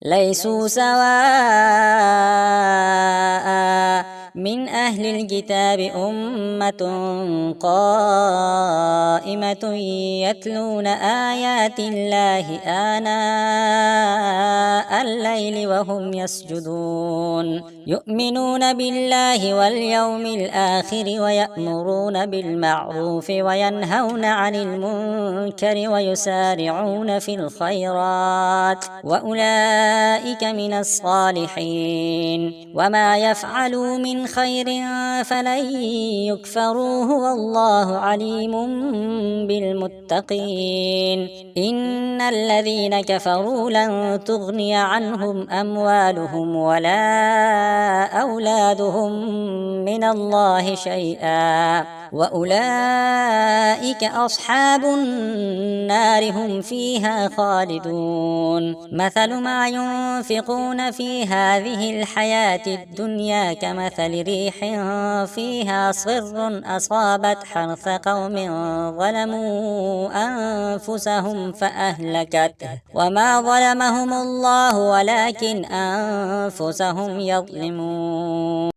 ليسوا سواء من أهل الكتاب أمة قائمة يتلون آيات الله آناء الليل وهم يسجدون يؤمنون بالله واليوم الآخر ويأمرون بالمعروف وينهون عن المنكر ويسارعون في الخيرات وأولئك من الصالحين وما يفعلوا من خير فلن يكفروه والله عليم بالمتقين إن الذين كفروا لن تغني عنهم أموالهم ولا أولادهم من الله شيئا وأولئك أصحاب النار هم فيها خالدون مثل ما ينفقون في هذه الحياة الدنيا كمثل ريح فيها صر أصابت حرث قوم ظلموا أنفسهم فأهلكته وما ظلمهم الله ولكن أنفسهم يظلمون.